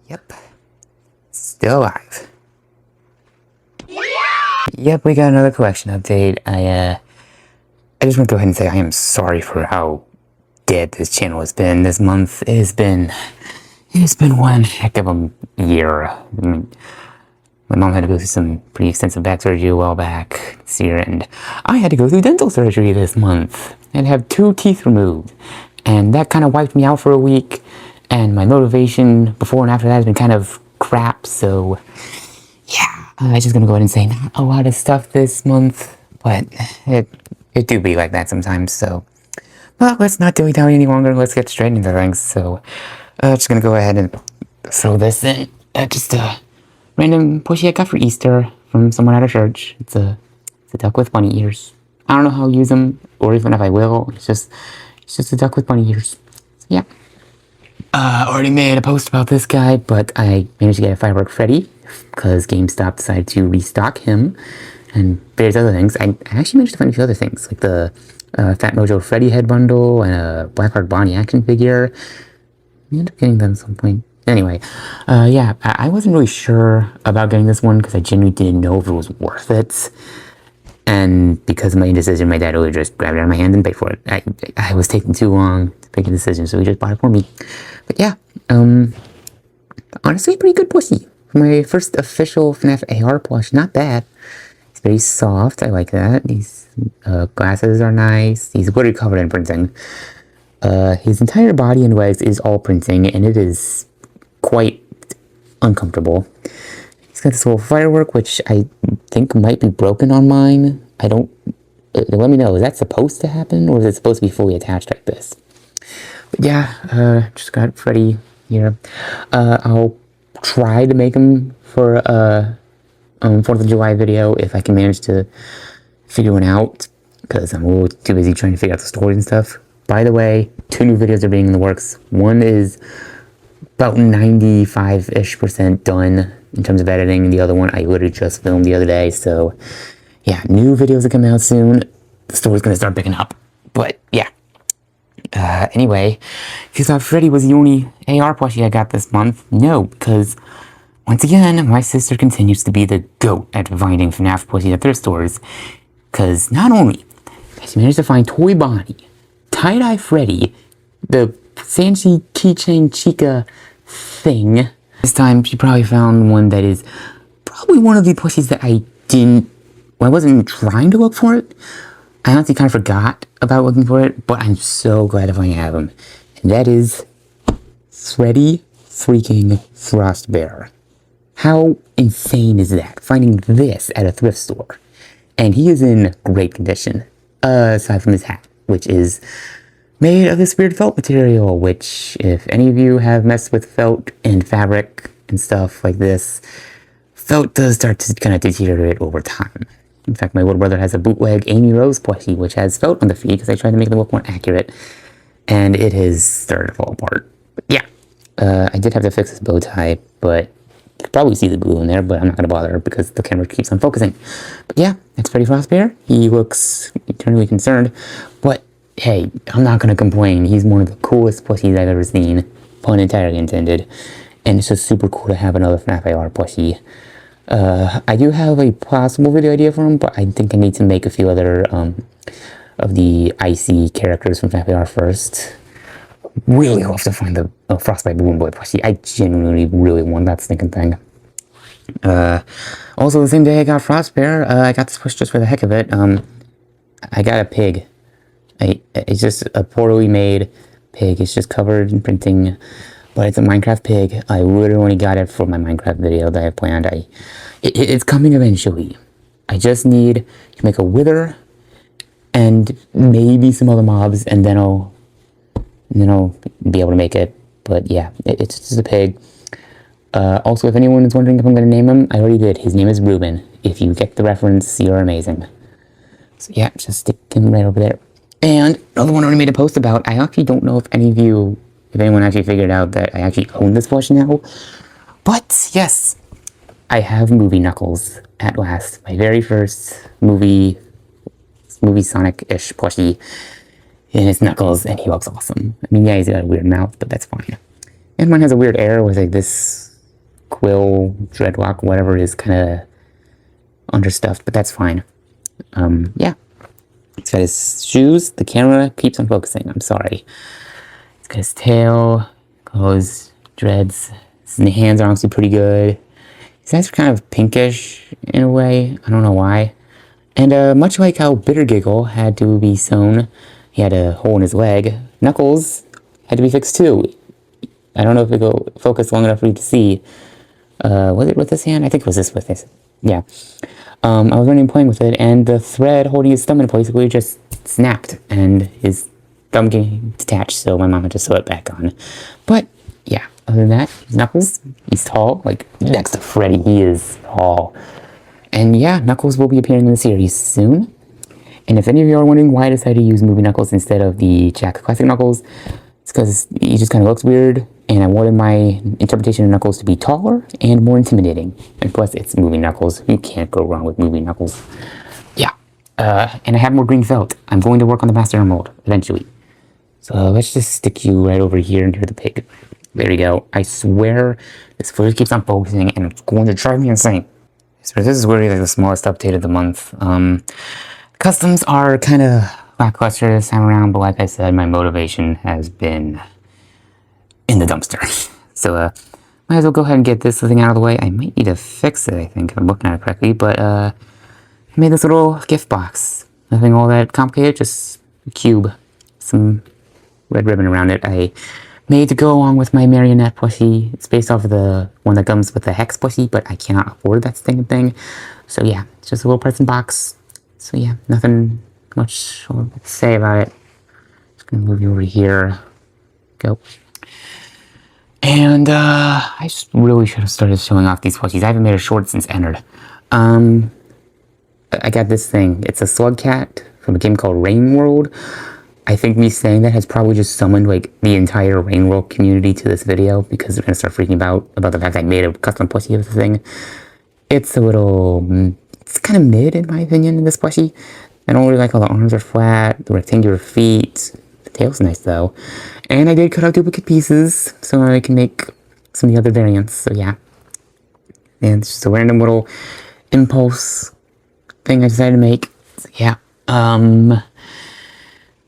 Yep. Still alive. Yep, we got another collection update. I just want to go ahead and say I am sorry for how dead this channel has been this month. It's been one heck of a year. I mean, my mom had to go through some pretty extensive back surgery a while back this year, and I had to go through dental surgery this month and have 2 teeth removed. And that kind of wiped me out for a week, and my motivation before and after that has been kind of crap, so yeah, I'm just gonna go ahead and say not a lot of stuff this month, but it do be like that sometimes, so. Well, let's not dilly-dally any longer, let's get straight into things, so. Just gonna go ahead and throw this in. Just a random plushie I got for Easter from someone at a church. It's a duck with bunny ears. I don't know how I'll use them, or even if I will. It's just a duck with bunny ears. So, yeah. Already made a post about this guy, but I managed to get a Firework Freddy because GameStop decided to restock him and various other things. I actually managed to find a few other things, like the Fat Mojo Freddy head bundle and a Blackheart Bonnie action figure. I ended up getting them at some point. Anyway, yeah, I wasn't really sure about getting this one because I genuinely didn't know if it was worth it. And because of my indecision, my dad really just grabbed it out of my hand and paid for it. I was taking too long to make a decision, so he just bought it for me. But yeah, honestly, pretty good plushie. For my first official FNAF AR plush, not bad. It's very soft, I like that. These glasses are nice. He's literally covered in printing. His entire body and legs is all printing, and it is quite uncomfortable. He's got this little firework, which I think might be broken on mine. I don't... let me know, is that supposed to happen, or is it supposed to be fully attached like this? But yeah, just got Freddy here. I'll try to make him for a 4th of July video if I can manage to figure one out, because I'm a little too busy trying to figure out the stories and stuff. By the way, 2 new videos are being in the works. One is about 95-ish% done in terms of editing, and the other one I literally just filmed the other day, so yeah, new videos are coming out soon. The story's gonna start picking up, but yeah. Anyway, if you thought Freddy was the only AR plushie I got this month, no, because once again, my sister continues to be the GOAT at finding FNAF plushies at thrift stores, because not only has she managed to find Toy Bonnie, Tie-Dye Freddy, the fancy keychain chica thing. This time she probably found one that is probably one of the plushies that I wasn't trying to look for it. I honestly kind of forgot about looking for it, but I'm so glad to finally have him. And that is Freddy freaking Frostbear. How insane is that? Finding this at a thrift store. And he is in great condition, aside from his hat, which is made of this weird felt material, which, if any of you have messed with felt and fabric and stuff like this, felt does start to kind of deteriorate over time. In fact, my little brother has a bootleg Amy Rose plushie, which has felt on the feet because I tried to make it look more accurate, and it has started to fall apart. But yeah, I did have to fix this bow tie, but you could probably see the glue in there, but I'm not going to bother because the camera keeps on focusing. But yeah, that's Freddy Frostbear. He looks eternally concerned, but hey, I'm not going to complain. He's one of the coolest plushies I've ever seen, pun entirely intended, and it's just super cool to have another FNAF AR plushie. I do have a possible video idea for him, but I think I need to make a few other of the icy characters from FNAF AR first. Really love to find the Frostbite Balloon Boy plushie. I genuinely really want that stinking thing. Also, the same day I got Frostbear, I got this plush just for the heck of it. I got a pig. It's just a poorly made pig. It's just covered in printing, but it's a Minecraft pig. I literally only got it for my Minecraft video that I have planned. It's coming eventually. I just need to make a wither and maybe some other mobs, and then I'll be able to make it. But yeah, it's just a pig. Also, if anyone is wondering if I'm going to name him, I already did. His name is Ruben. If you get the reference, you're amazing. So yeah, just stick him right over there. And another one I already made a post about. I actually don't know if anyone actually figured out that I actually own this plush now. But yes, I have Movie Knuckles at last. My very first movie Sonic-ish plushie. And it's Knuckles, and he looks awesome. I mean, yeah, he's got a weird mouth, but that's fine. And mine has a weird air with like this quill, dreadlock, whatever is kind of understuffed, but that's fine. Yeah. He's got his shoes. The camera keeps on focusing. I'm sorry. He's got his tail, his dreads. His hands are honestly pretty good. His eyes are kind of pinkish in a way. I don't know why. And much like how Bitter Giggle had to be sewn, he had a hole in his leg. Knuckles had to be fixed too. I don't know if it'll focus long enough for you to see. Was it with this hand? I think it was this with this. Yeah. I was running playing with it, and the thread holding his thumb in place just snapped, and his thumb getting detached, so my mom had to sew it back on. But, yeah, other than that, Knuckles, he's tall. Like, next to Freddy, he is tall. And yeah, Knuckles will be appearing in the series soon. And if any of you are wondering why I decided to use Movie Knuckles instead of the Jack Classic Knuckles, it's because he just kind of looks weird, and I wanted my interpretation of Knuckles to be taller and more intimidating. And plus, it's Movie Knuckles. You can't go wrong with Movie Knuckles. Yeah. And I have more green felt. I'm going to work on the Master Emerald eventually. So let's just stick you right over here near the pig. There you go. I swear this footage keeps on focusing, and it's going to drive me insane. So this is really like the smallest update of the month. Customs are kind of lackluster this time around, but like I said, my motivation has been in the dumpster. So, might as well go ahead and get this thing out of the way. I might need to fix it, I think, if I'm looking at it correctly, but, I made this little gift box. Nothing all that complicated, just a cube. Some red ribbon around it. I made to go along with my marionette plushie. It's based off of the one that comes with the hex plushie, but I cannot afford that thing. So yeah, it's just a little present box. So yeah, nothing much to say about it. Just gonna move you over here. Go. And I just really should have started showing off these plushies. I haven't made a short since Entered. I got this thing. It's a slug cat from a game called Rain World. I think me saying that has probably just summoned like the entire Rain World community to this video, because they're gonna start freaking about the fact that I made a custom plushie of the thing. It's a little, it's kind of mid in my opinion in this plushie. I don't really like how the arms are flat, the rectangular feet. The tail's nice though. And I did cut out duplicate pieces so I can make some of the other variants. So yeah. And it's just a random little impulse thing I decided to make. So yeah.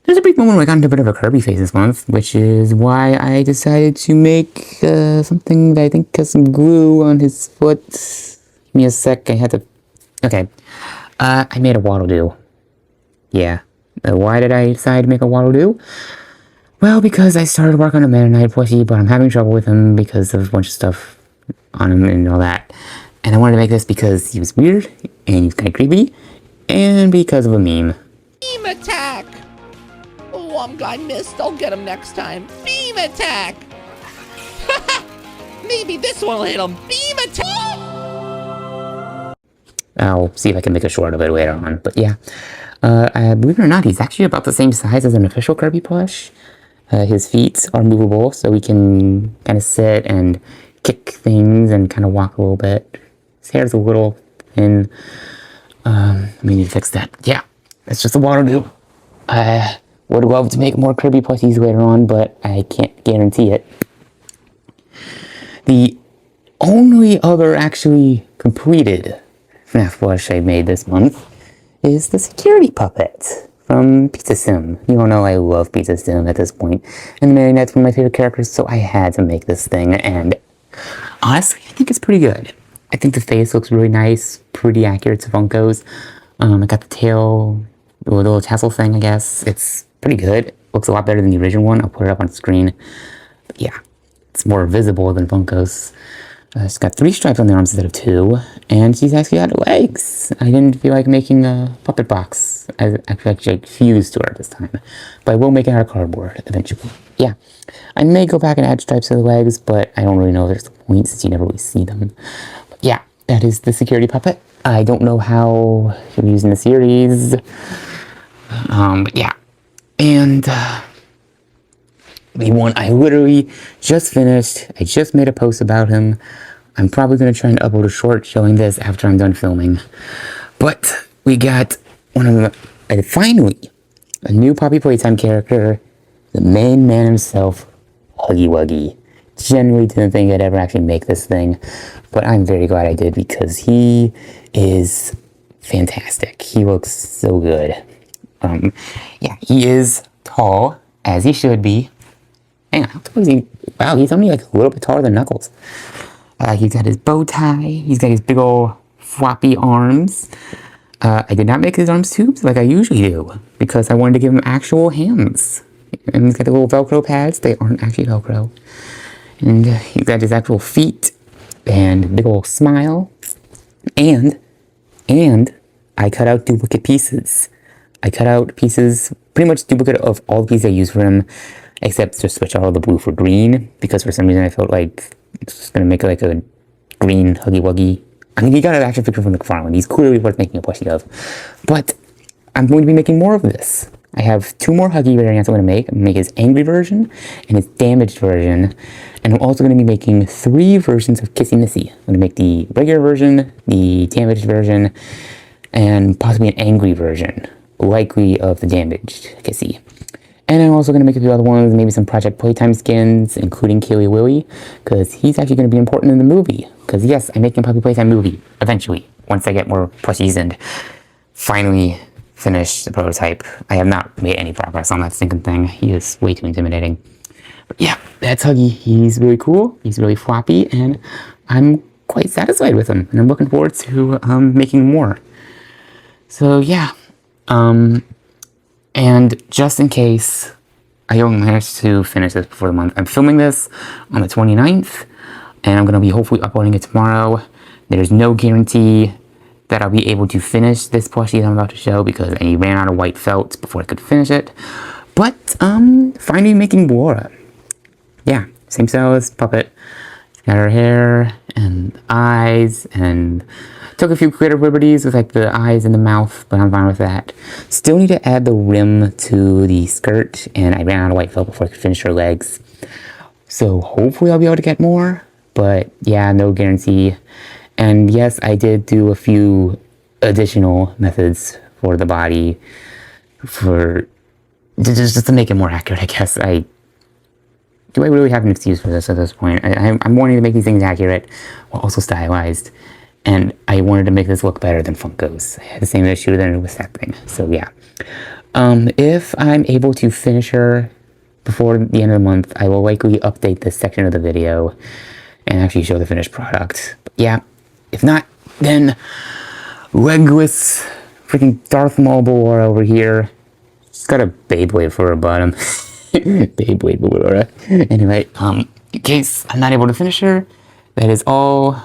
There's a brief moment where I got into a bit of a Kirby phase this month, which is why I decided to make something that I think has some glue on his foot. Give me a sec, I had to... Okay. I made a Waddle-Doo. Yeah. Why did I decide to make a Waddle-Doo? Well, because I started work on a Meta Knight plushie, but I'm having trouble with him because of a bunch of stuff on him and all that. And I wanted to make this because he was weird, and he was kind of creepy, and because of a meme. Beam attack! Oh, I'm glad I missed. I'll get him next time. Beam attack! Maybe this one will hit him. Beam attack! I'll see if I can make a short of it later on, but yeah. Believe it or not, he's actually about the same size as an official Kirby plush. His feet are movable, so we can kind of sit and kick things and kind of walk a little bit. His hair's a little thin. We need to fix that. Yeah, it's just a Waddle-Doo. I would love to make more Kirby plushies later on, but I can't guarantee it. The only other actually completed FNAF plush I made this month is the security puppet from Pizza Sim. You all know I love Pizza Sim at this point, and the Marionette's one of my favorite characters, so I had to make this thing, and honestly, I think it's pretty good. I think the face looks really nice, pretty accurate to Funko's. I got the tail, the little tassel thing, I guess. It's pretty good. Looks a lot better than the original one. I'll put it up on screen. But yeah, it's more visible than Funko's. She's got 3 stripes on the arms instead of 2, and she's actually got legs. I didn't feel like making a puppet box. I actually fused to her this time, but I will make it out of cardboard eventually. Yeah, I may go back and add stripes to the legs, but I don't really know if there's a point since you never really see them. But yeah, that is the security puppet. I don't know how he'll be used in the series, but yeah, and the one I literally just finished. I just made a post about him. I'm probably going to try and upload a short showing this after I'm done filming. But we got one of the, finally, a new Poppy Playtime character, the main man himself, Huggy Wuggy. genuinely didn't think I'd ever actually make this thing, but I'm very glad I did because he is fantastic. He looks so good. Yeah, he is tall, as he should be. Hang on, how tall is he? Wow, he's only like a little bit taller than Knuckles. He's got his bow tie. He's got his big old floppy arms. I did not make his arms tubes like I usually do because I wanted to give him actual hands. And he's got the little Velcro pads. They aren't actually Velcro. And he's got his actual feet and big old smile. And I cut out duplicate pieces. I cut out pieces, pretty much duplicate of all the pieces I used for him, except to switch all the blue for green, because for some reason I felt like it's just going to make like a green Huggy Wuggy. I mean, he got an action figure from McFarlane. He's clearly worth making a plushie of. But I'm going to be making more of this. I have 2 more Huggy variants I'm going to make. I'm going to make his angry version and his damaged version. And I'm also going to be making 3 versions of Kissy Missy. I'm going to make the regular version, the damaged version, and possibly an angry version. Likely of the damaged Kissy. And I'm also going to make a few other ones, maybe some Project Playtime skins, including Keely Willy, because he's actually going to be important in the movie. Because yes, I'm making a Puppy Playtime movie, eventually, once I get more plushies and finally finish the prototype. I have not made any progress on that stinking thing. He is way too intimidating. But yeah, that's Huggy. He's really cool, he's really floppy, and I'm quite satisfied with him. And I'm looking forward to making more. So yeah, and just in case I don't manage to finish this before the month, I'm filming this on the 29th, and I'm going to be hopefully uploading it tomorrow. There's no guarantee that I'll be able to finish this plushie that I'm about to show because I ran out of white felt before I could finish it. But, finally making Laura. Yeah, same style as Puppet. She's got her hair and eyes, and took a few creative liberties with like the eyes and the mouth, but I'm fine with that. Still need to add the rim to the skirt, and I ran out of white felt before I could finish her legs. So hopefully I'll be able to get more, but yeah, no guarantee. And yes, I did do a few additional methods for the body for just to make it more accurate, I guess. Do I really have an excuse for this at this point? I'm wanting to make these things accurate while also stylized. And I wanted to make this look better than Funko's. I had the same issue that it was that thing. So yeah. If I'm able to finish her before the end of the month, I will likely update this section of the video and actually show the finished product. But yeah, if not, then legless freaking Darth Maul Ballora over here. She's got a Beyblade for her bottom. Beyblade Ballora. Anyway, in case I'm not able to finish her, that is all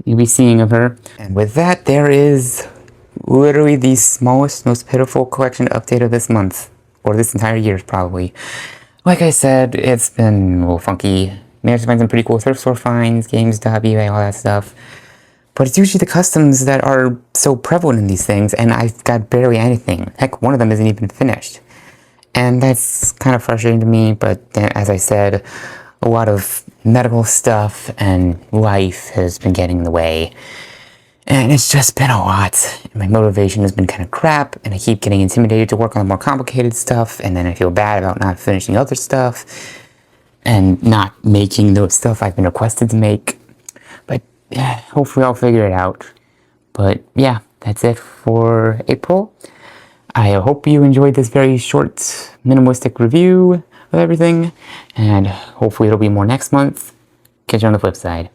you'll be seeing of her. And with that, there is literally the smallest, most pitiful collection update of this month, or this entire year probably. Like I said, it's been a little funky. Managed to find some pretty cool thrift store finds, GameStop, eBay, all that stuff. But it's usually the customs that are so prevalent in these things, and I've got barely anything. Heck, one of them isn't even finished. And that's kind of frustrating to me, but as I said, a lot of medical stuff and life has been getting in the way. And it's just been a lot. My motivation has been kind of crap, and I keep getting intimidated to work on the more complicated stuff, and then I feel bad about not finishing other stuff, and not making the stuff I've been requested to make. But yeah, hopefully I'll figure it out. But yeah, that's it for April. I hope you enjoyed this very short, minimalistic review of everything, and hopefully it'll be more next month. Catch you on the flip side.